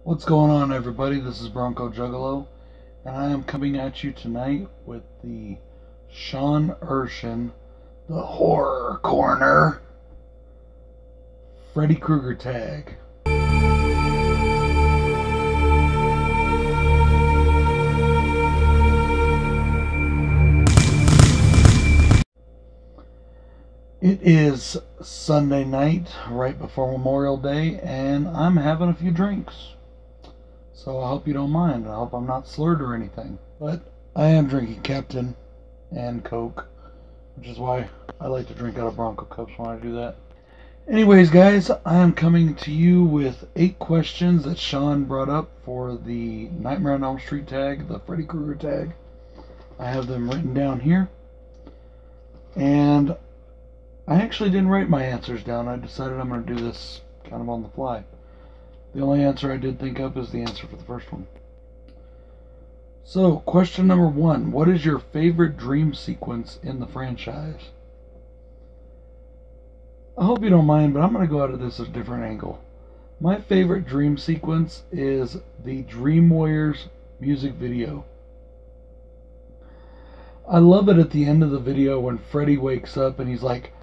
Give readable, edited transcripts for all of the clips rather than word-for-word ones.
What's going on, everybody? This is BroncoJuggalo, and I am coming at you tonight with the Sean Erschen, the Horror Corner, Freddy Kreuger tag. It is Sunday night, right before Memorial Day, and I'm having a few drinks. So I hope you don't mind. I hope I'm not slurred or anything. But I am drinking Captain and Coke, which is why I like to drink out of Bronco cups when I do that. Anyways, guys, I am coming to you with 8 questions that Sean brought up for the Nightmare on Elm Street tag, the Freddy Kreuger tag. I have them written down here. And I actually didn't write my answers down. I decided I'm going to do this kind of on the fly. The only answer I did think up is the answer for the first one. So, question number 1. What is your favorite dream sequence in the franchise? I hope you don't mind, but I'm going to go out of this at a different angle. My favorite dream sequence is the Dream Warriors music video. I love it at the end of the video when Freddy wakes up and he's like,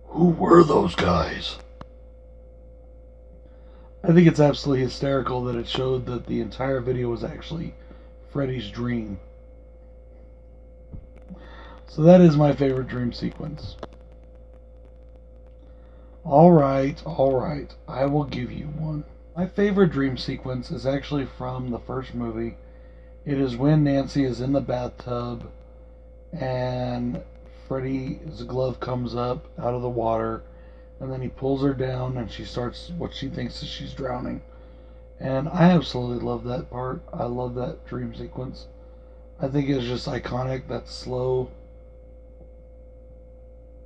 "Who were those guys?" I think it's absolutely hysterical that it showed that the entire video was actually Freddy's dream. So that is my favorite dream sequence. Alright, I will give you one. My favorite dream sequence is actually from the first movie. It is when Nancy is in the bathtub and Freddy's glove comes up out of the water, and then he pulls her down and she starts what she thinks is she's drowning. And I absolutely love that part. I love that dream sequence. I think it's just iconic, that slow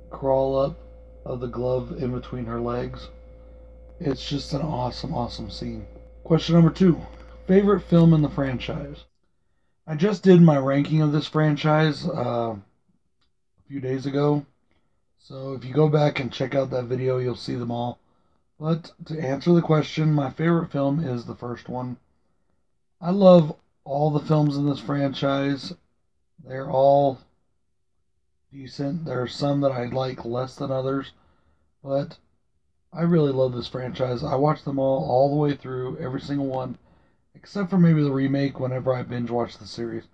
crawl up of the glove in between her legs. It's just an awesome scene. Question number 2. Favorite film in the franchise? I just did my ranking of this franchise a few days ago. So if you go back and check out that video, you'll see them all. But to answer the question, my favorite film is the first one. I love all the films in this franchise. They're all decent. There are some that I like less than others, but I really love this franchise. I watch them all the way through, every single one, except for maybe the remake whenever I binge watch the series.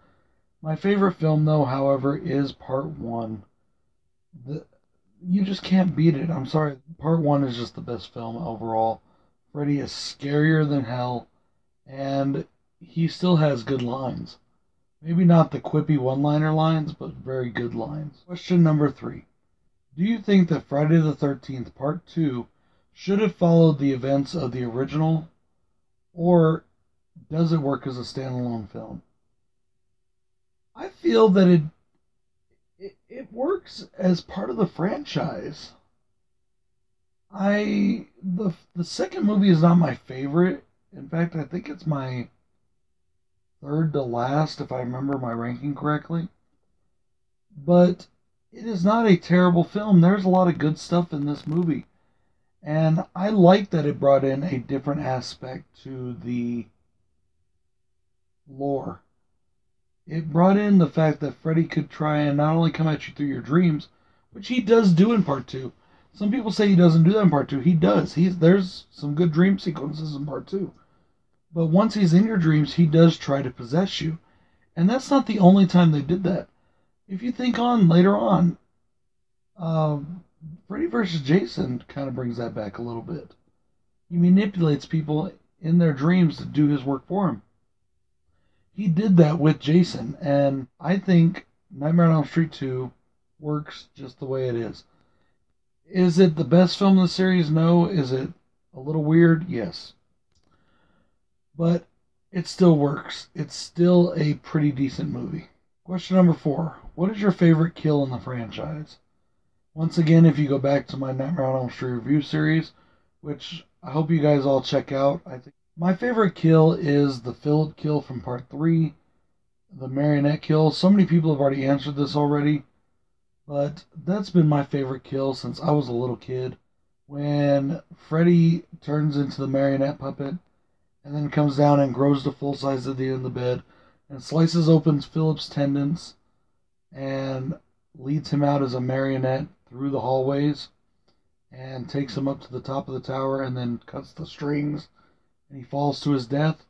My favorite film, though, however, is Part 1. You just can't beat it. I'm sorry. Part 1 is just the best film overall. Freddy is scarier than hell, and he still has good lines. Maybe not the quippy one-liner lines, but very good lines. Question number 3. Do you think that Friday the 13th Part 2 should have followed the events of the original, or does it work as a standalone film? I feel that it works as part of the franchise. The second movie is not my favorite. In fact, I think it's my third to last, if I remember my ranking correctly. But it is not a terrible film. There's a lot of good stuff in this movie. And I like that it brought in a different aspect to the lore. It brought in the fact that Freddy could try and not only come at you through your dreams, which he does do in Part 2. Some people say he doesn't do that in Part 2. He does. There's some good dream sequences in Part 2. But once he's in your dreams, he does try to possess you. And that's not the only time they did that. If you think on later on, Freddy vs. Jason kind of brings that back a little bit. He manipulates people in their dreams to do his work for him. He did that with Jason, and I think Nightmare on Elm Street 2 works just the way it is. Is it the best film in the series? No. Is it a little weird? Yes. But it still works. It's still a pretty decent movie. Question number 4. What is your favorite kill in the franchise? Once again, if you go back to my Nightmare on Elm Street review series, which I hope you guys all check out, I think my favorite kill is the Philip kill from Part 3, the marionette kill. So many people have already answered this already, but that's been my favorite kill since I was a little kid. When Freddy turns into the marionette puppet and then comes down and grows to full size at the end of the bed and slices open Philip's tendons and leads him out as a marionette through the hallways and takes him up to the top of the tower and then cuts the strings and he falls to his death.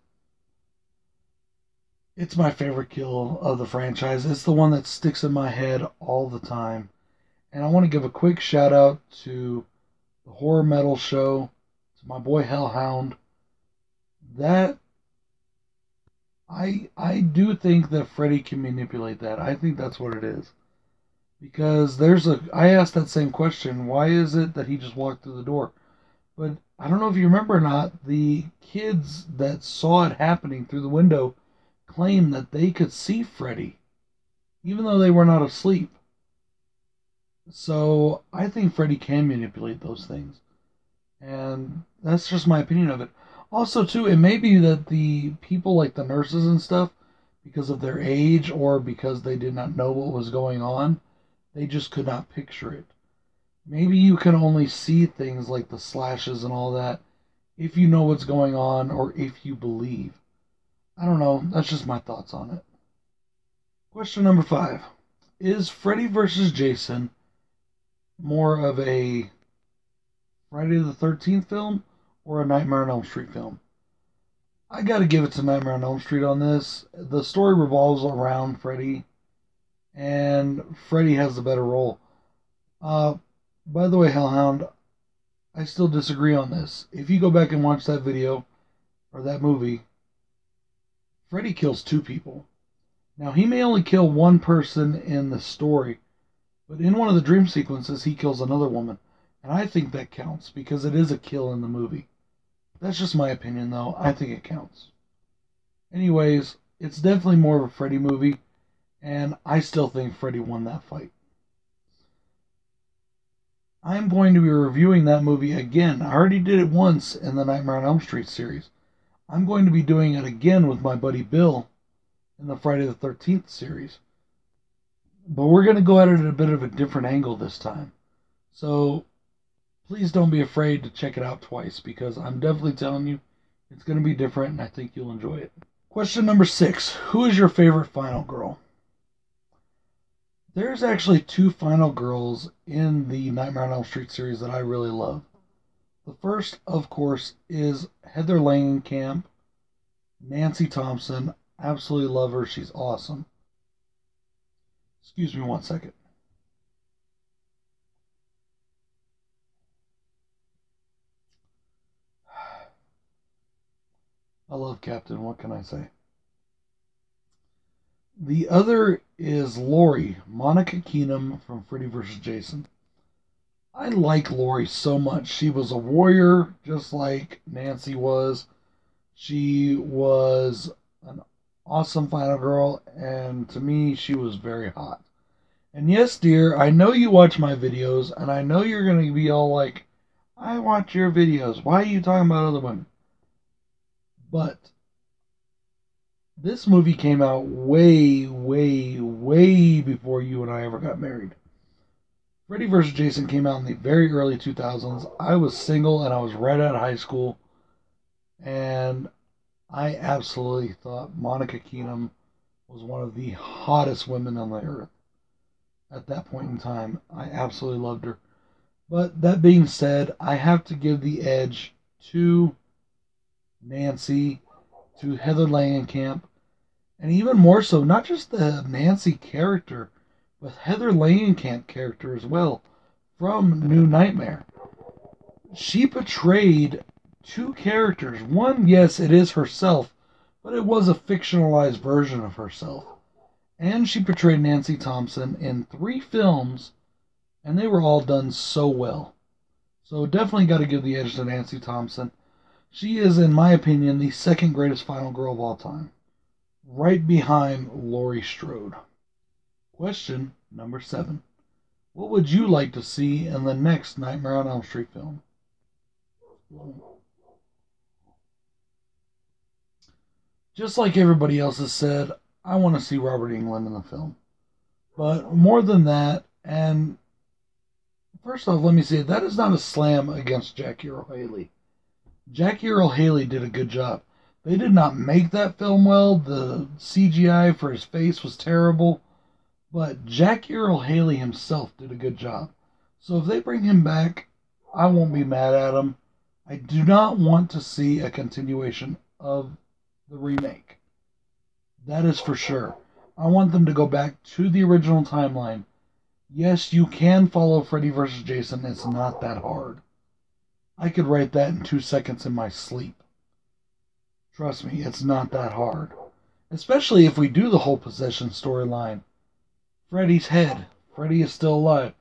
It's my favorite kill of the franchise. It's the one that sticks in my head all the time. And I want to give a quick shout out to the Horror Metal Show, to my boy Hellhound. That I do think that Freddy can manipulate that. I think that's what it is. Because I asked that same question, why is it that he just walked through the door? But I don't know if you remember or not, the kids that saw it happening through the window claimed that they could see Freddy, even though they were not asleep. So I think Freddy can manipulate those things. And that's just my opinion of it. Also, too, it may be that the people like the nurses and stuff, because of their age or because they did not know what was going on, they just could not picture it. Maybe you can only see things like the slashes and all that if you know what's going on or if you believe. I don't know. That's just my thoughts on it. Question number 5. Is Freddy vs. Jason more of a Friday the 13th film or a Nightmare on Elm Street film? I gotta give it to Nightmare on Elm Street on this. The story revolves around Freddy, and Freddy has the better role. By the way, Hellhound, I still disagree on this. If you go back and watch that video, or that movie, Freddy kills 2 people. Now, he may only kill one person in the story, but in one of the dream sequences, he kills another woman. And I think that counts, because it is a kill in the movie. That's just my opinion, though. I think it counts. Anyways, it's definitely more of a Freddy movie, and I still think Freddy won that fight. I'm going to be reviewing that movie again. I already did it once in the Nightmare on Elm Street series. I'm going to be doing it again with my buddy Bill in the Friday the 13th series. But we're going to go at it at a bit of a different angle this time. So please don't be afraid to check it out twice, because I'm definitely telling you it's going to be different and I think you'll enjoy it. Question number 6. Who is your favorite final girl? There's actually 2 final girls in the Nightmare on Elm Street series that I really love. The first, of course, is Heather Langenkamp, Nancy Thompson. Absolutely love her. She's awesome. Excuse me one second. I love Captain. What can I say? The other is Laurie, Monica Keenum from Freddy vs. Jason. I like Laurie so much. She was a warrior, just like Nancy was. She was an awesome final girl, and to me, she was very hot. And yes, dear, I know you watch my videos, and I know you're going to be all like, I watch your videos. Why are you talking about other women? But this movie came out way, way, way before you and I ever got married. Freddy vs. Jason came out in the very early 2000s. I was single and I was right out of high school. And I absolutely thought Monica Keenum was one of the hottest women on the earth. At that point in time, I absolutely loved her. But that being said, I have to give the edge to Nancy, to Heather Langenkamp, and even more so, not just the Nancy character, but Heather Langenkamp character as well, from New Nightmare. She portrayed 2 characters. One, yes, it is herself, but it was a fictionalized version of herself. And she portrayed Nancy Thompson in 3 films, and they were all done so well. So definitely got to give the edge to Nancy Thompson. She is, in my opinion, the 2nd greatest final girl of all time, right behind Laurie Strode. Question number 7. What would you like to see in the next Nightmare on Elm Street film? Just like everybody else has said, I want to see Robert Englund in the film. But more than that, and first off, let me say, that is not a slam against Jackie Earle Haley. Jackie Earle Haley did a good job. They did not make that film well. The CGI for his face was terrible. But Jackie Earle Haley himself did a good job. So if they bring him back, I won't be mad at him. I do not want to see a continuation of the remake. That is for sure. I want them to go back to the original timeline. Yes, you can follow Freddy vs. Jason. It's not that hard. I could write that in 2 seconds in my sleep. Trust me, it's not that hard. Especially if we do the whole possession storyline. Freddy's head. Freddy is still alive.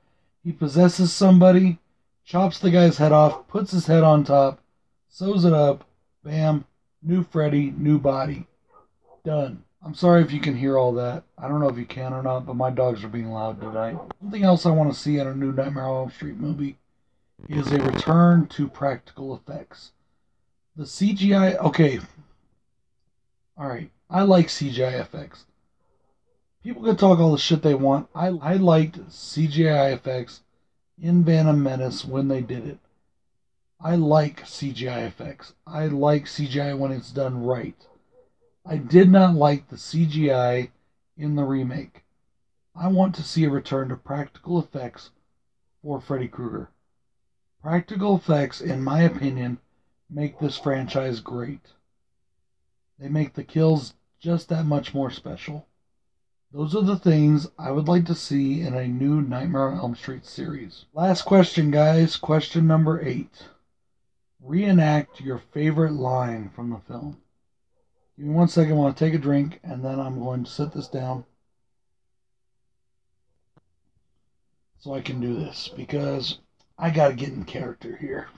He possesses somebody, chops the guy's head off, puts his head on top, sews it up, bam, new Freddy, new body. Done. I'm sorry if you can hear all that. I don't know if you can or not, but my dogs are being loud tonight. Something else I want to see in a new Nightmare on Elm Street movie is a return to practical effects. The CGI, okay. Alright, I like CGI effects. People can talk all the shit they want. I liked CGI effects in Phantom Menace when they did it. I like CGI effects. I like CGI when it's done right. I did not like the CGI in the remake. I want to see a return to practical effects for Freddy Krueger. Practical effects, in my opinion, make this franchise great. They make the kills just that much more special. Those are the things I would like to see in a new Nightmare on Elm Street series. Last question, guys. Question number 8. Reenact your favorite line from the film. Give me 1 second while I take a drink, and then I'm going to set this down so I can do this, because I gotta get in character here.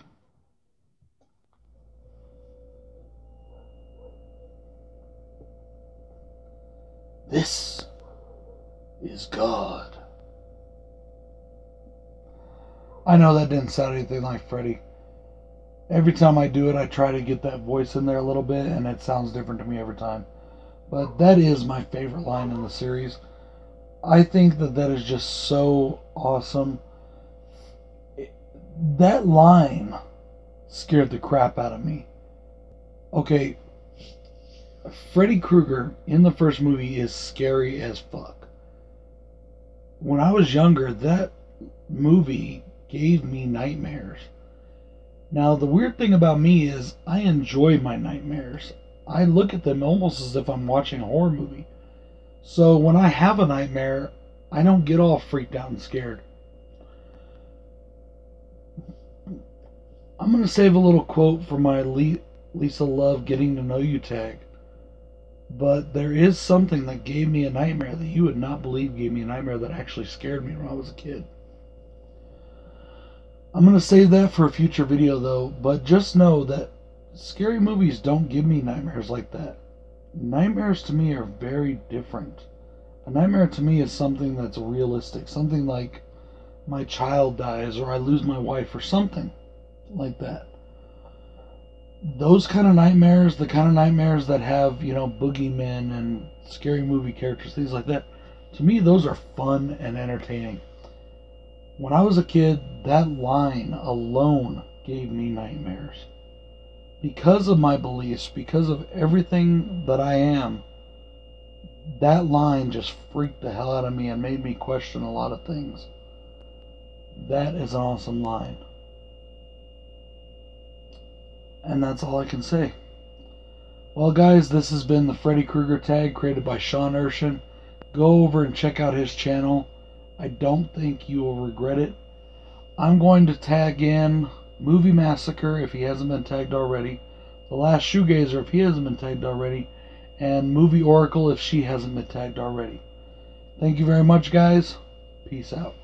This is God. I know that didn't sound anything like Freddy. Every time I do it, I try to get that voice in there a little bit, and it sounds different to me every time. But that is my favorite line in the series. I think that is just so awesome. That line scared the crap out of me. Okay, Freddy Krueger in the first movie is scary as fuck. When I was younger, that movie gave me nightmares. Now, the weird thing about me is I enjoy my nightmares. I look at them almost as if I'm watching a horror movie. So when I have a nightmare, I don't get all freaked out and scared. I'm going to save a little quote for my Lisa Love Getting to Know You tag. But there is something that gave me a nightmare that you would not believe gave me a nightmare that actually scared me when I was a kid. I'm going to save that for a future video though, but just know that scary movies don't give me nightmares like that. Nightmares to me are very different. A nightmare to me is something that's realistic, something like my child dies or I lose my wife or something like that. Those kind of nightmares, the kind of nightmares that have, boogeymen and scary movie characters, things like that, to me those are fun and entertaining. When I was a kid, that line alone gave me nightmares. Because of my beliefs, because of everything that I am, that line just freaked the hell out of me and made me question a lot of things. That is an awesome line. And that's all I can say. Well, guys, this has been the Freddy Krueger tag created by Sean Erschen. Go over and check out his channel. I don't think you will regret it. I'm going to tag in Movie Massacre if he hasn't been tagged already, The Last Shoegazer if he hasn't been tagged already, and Movie Oracle if she hasn't been tagged already. Thank you very much, guys. Peace out.